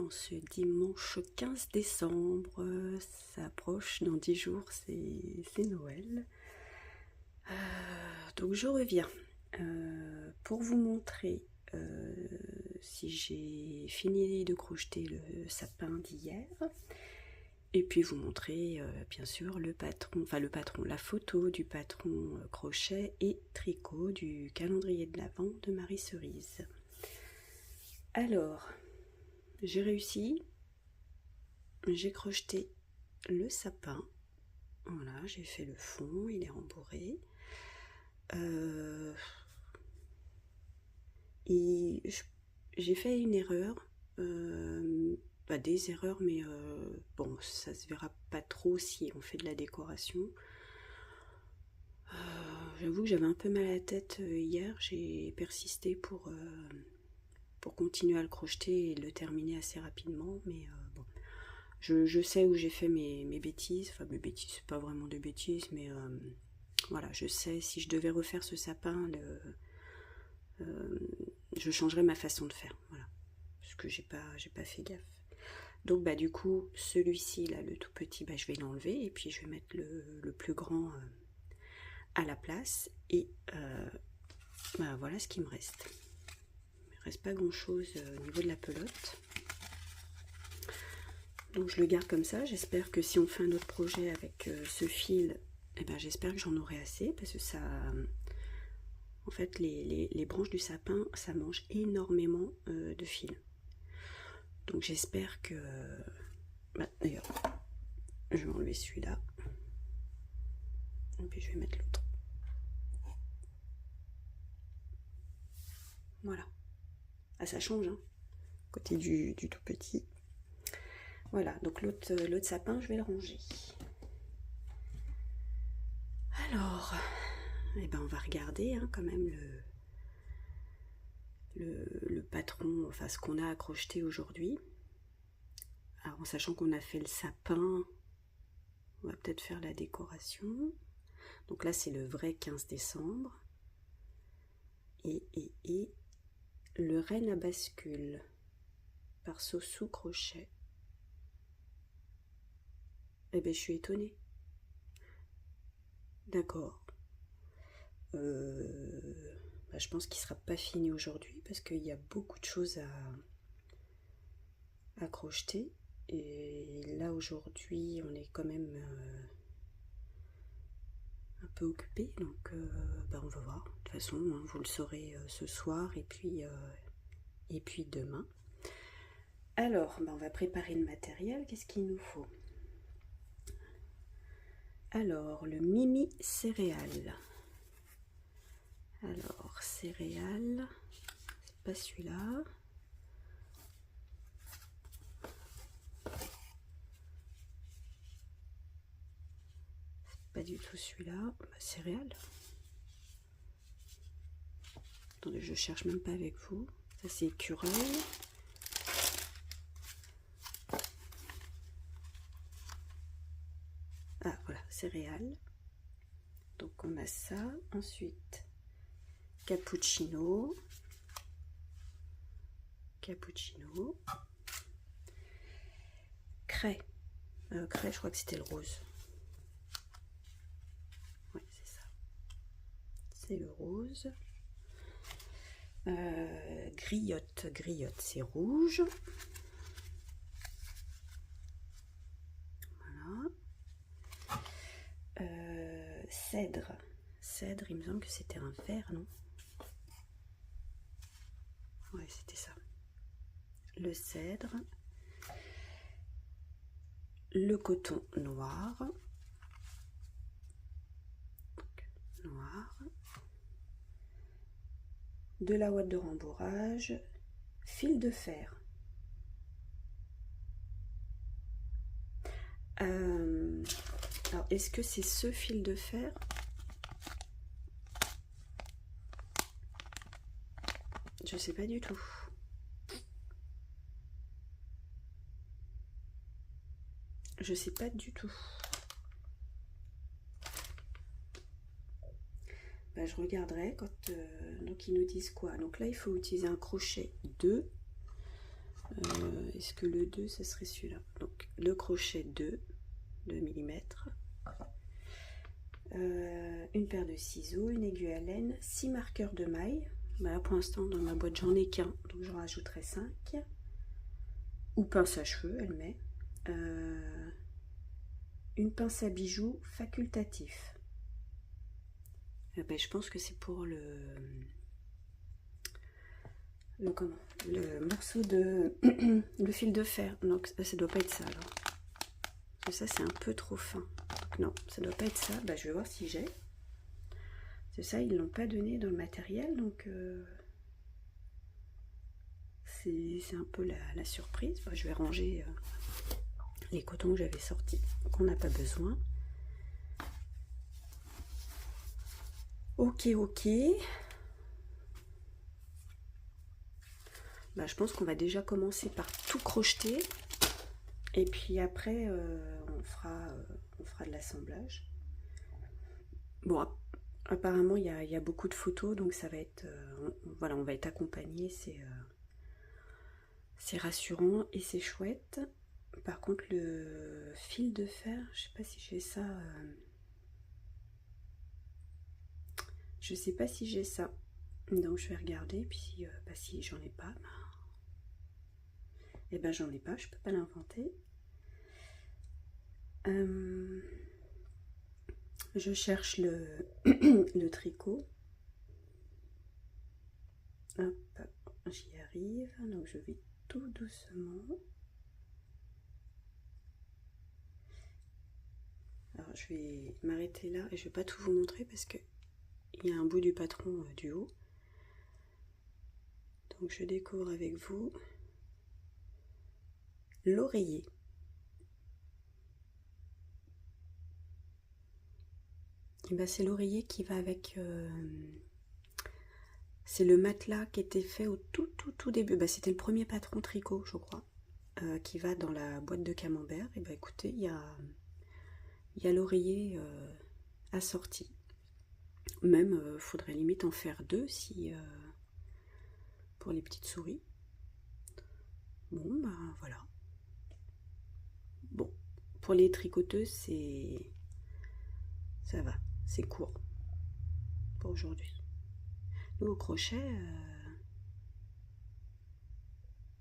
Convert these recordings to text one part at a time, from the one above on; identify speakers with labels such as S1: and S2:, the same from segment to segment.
S1: en ce dimanche 15 décembre. Ça approche, dans 10 jours, c'est Noël. Donc je reviens pour vous montrer si j'ai fini de crocheter le sapin d'hier. Et puis vous montrer bien sûr la photo du patron crochet et tricot du calendrier de l'Avent de Marie Cerise. Alors, j'ai réussi, j'ai crocheté le sapin, voilà, j'ai fait le fond, il est rembourré. J'ai fait une erreur, des erreurs, mais bon, ça se verra pas trop si on fait de la décoration. J'avoue que j'avais un peu mal à la tête hier, j'ai persisté pour continuer à le crocheter et le terminer assez rapidement, mais bon, je sais où j'ai fait mes bêtises, enfin mes bêtises, c'est pas vraiment des bêtises, mais voilà, je sais, si je devais refaire ce sapin, je changerais ma façon de faire, voilà, parce que j'ai pas fait gaffe. Donc du coup, celui-ci là, le tout petit, je vais l'enlever et puis je vais mettre le plus grand à la place, et voilà ce qui me reste. Il ne reste pas grand chose au niveau de la pelote. Donc je le garde comme ça. J'espère que si on fait un autre projet avec ce fil, j'espère que j'en aurai assez, parce que ça, en fait, les branches du sapin, ça mange énormément de fil. Donc j'espère que, d'ailleurs, je vais enlever celui-là, et puis je vais mettre l'autre. Voilà. Ah, ça change, hein, côté du tout petit. Voilà, donc l'autre sapin, je vais le ranger. Alors, on va regarder quand même le patron, enfin ce qu'on a accroché aujourd'hui. Alors en sachant qu'on a fait le sapin, on va peut-être faire la décoration. Donc là c'est le vrai 15 décembre. Et le renne à bascule par Sossou Crochet. Je suis étonnée. D'accord. Je pense qu'il ne sera pas fini aujourd'hui parce qu'il y a beaucoup de choses à crocheter. Et là aujourd'hui on est quand même un peu occupé, donc on va voir. De toute façon, hein, vous le saurez ce soir et puis demain. Alors, on va préparer le matériel. Qu'est-ce qu'il nous faut? Alors, le Mimi céréales. Alors, céréales, c'est pas celui-là. C'est pas du tout celui-là. Céréales. Attendez, je cherche même pas avec vous. Ça, c'est écureuil. Ah, voilà, céréales. Donc, on a ça. Ensuite, cappuccino. Craie. Craie, je crois que c'était le rose. Oui, c'est ça. C'est le rose. Griotte, c'est rouge. Voilà. Cèdre, il me semble que c'était un vert, non? Ouais, c'était ça. Le cèdre. Le coton noir. De la ouate de rembourrage. Fil de fer. Alors, est-ce que c'est ce fil de fer? Je sais pas du tout. Je sais pas du tout. Je regarderai quand donc ils nous disent quoi. Donc là il faut utiliser un crochet 2 Est-ce que le 2, ce serait celui-là? Donc le crochet 2 mm, une paire de ciseaux, une aiguille à laine, 6 marqueurs de maille. Bah, pour l'instant, dans ma boîte, j'en ai qu'un, donc j'en rajouterai 5. Ou pince à cheveux, elle met. Une pince à bijoux facultatif. Ben, je pense que c'est pour le morceau de le fil de fer. Donc ça doit pas être ça alors. Parce que ça c'est un peu trop fin. Donc, non, ça doit pas être ça. Ben, je vais voir si j'ai. C'est ça, ils l'ont pas donné dans le matériel, donc c'est un peu la surprise. Enfin, je vais ranger les cotons que j'avais sortis, qu'on n'a pas besoin. Ok. Bah, je pense qu'on va déjà commencer par tout crocheter. Et puis après, on fera de l'assemblage. Bon, apparemment, il y a beaucoup de photos, donc ça va être... voilà, on va être accompagné, c'est rassurant et c'est chouette. Par contre, le fil de fer, je sais pas si j'ai ça... je sais pas si j'ai ça. Donc je vais regarder, puis bah, si j'en ai pas, bah, et ben j'en ai pas, je peux pas l'inventer. Je cherche le tricot. Hop, j'y arrive. Donc je vais tout doucement. Alors je vais m'arrêter là et je vais pas tout vous montrer parce que il y a un bout du patron du haut. Donc je découvre avec vous l'oreiller. Et ben c'est l'oreiller qui va avec... c'est le matelas qui était fait au tout début. Bah, c'était le premier patron tricot, je crois, qui va dans la boîte de camembert. Et bah écoutez, il y a l'oreiller assorti. Même, faudrait limite en faire 2 si pour les petites souris. Bon, bah voilà. Bon, pour les tricoteuses, ça va, c'est court pour aujourd'hui. Nous, au crochet,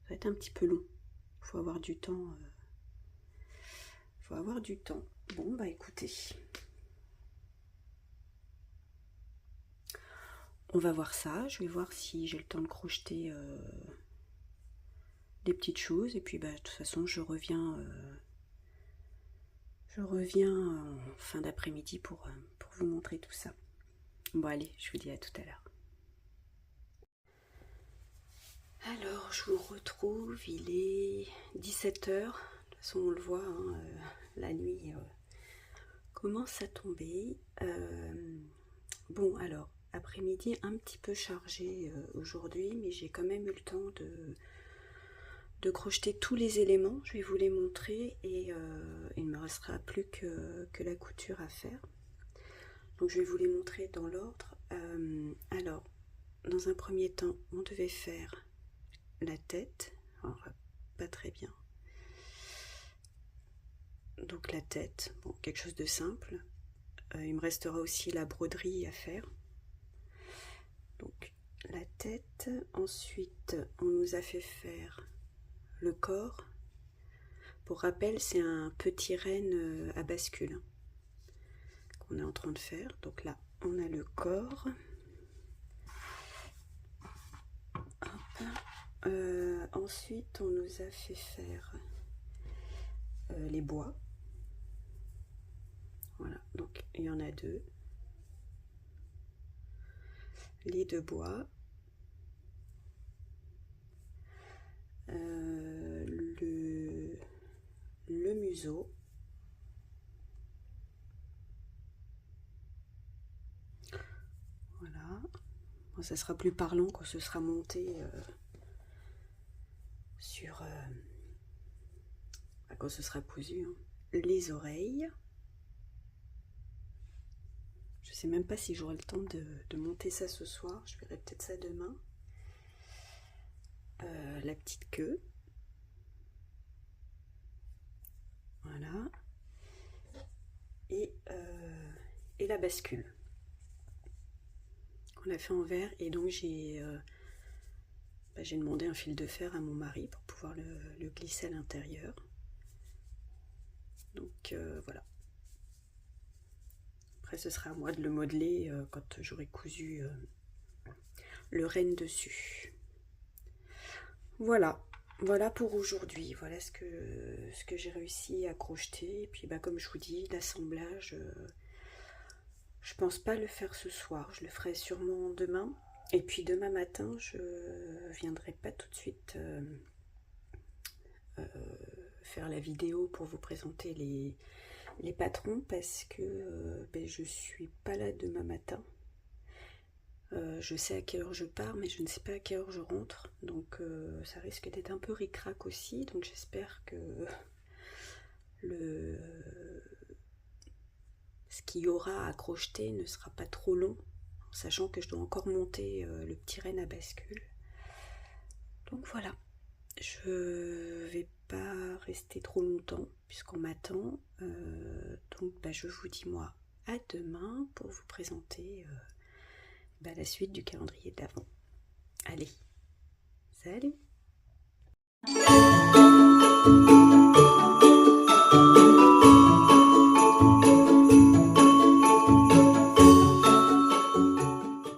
S1: ça va être un petit peu long. Faut avoir du temps. Faut avoir du temps. Bon, bah écoutez. On va voir ça. Je vais voir si j'ai le temps de crocheter des petites choses. Et puis, bah, de toute façon, je reviens en fin d'après-midi pour vous montrer tout ça. Bon, allez, je vous dis à tout à l'heure. Alors, je vous retrouve, il est 17 h. De toute façon, on le voit, hein, la nuit commence à tomber. Bon, alors, après-midi un petit peu chargé aujourd'hui, mais j'ai quand même eu le temps de crocheter tous les éléments. Je vais vous les montrer et il ne me restera plus que la couture à faire. Donc, je vais vous les montrer dans l'ordre. Alors, dans un premier temps, on devait faire la tête. Alors, pas très bien. Donc la tête, bon, quelque chose de simple. Il me restera aussi la broderie à faire. Donc la tête. Ensuite, on nous a fait faire le corps. Pour rappel, c'est un petit renne à bascule qu'on est en train de faire. Donc là, on a le corps. Ensuite, on nous a fait faire les bois. Voilà, donc il y en a 2. Les 2 bois. Le museau. Voilà. Bon, ça sera plus parlant quand ce sera monté quand ce sera cousu. Hein. Les oreilles. Je sais même pas si j'aurai le temps de monter ça ce soir. Je verrai peut-être ça demain. La petite queue. et la bascule qu'on a fait en verre. Et donc j'ai demandé un fil de fer à mon mari pour pouvoir le glisser à l'intérieur. Donc voilà. Après ce sera à moi de le modeler quand j'aurai cousu le renne dessus. Voilà. Voilà pour aujourd'hui, voilà ce que j'ai réussi à crocheter. Et puis comme je vous dis, l'assemblage, je pense pas le faire ce soir, je le ferai sûrement demain. Et puis demain matin, je viendrai pas tout de suite faire la vidéo pour vous présenter les patrons parce que je suis pas là demain matin. Je sais à quelle heure je pars, mais je ne sais pas à quelle heure je rentre, donc ça risque d'être un peu ric-rac aussi, donc j'espère que ce qu'il y aura à crocheter ne sera pas trop long, sachant que je dois encore monter le petit renne à bascule. Donc voilà, je vais pas rester trop longtemps puisqu'on m'attend, donc je vous dis moi à demain pour vous présenter la suite du calendrier d'avant.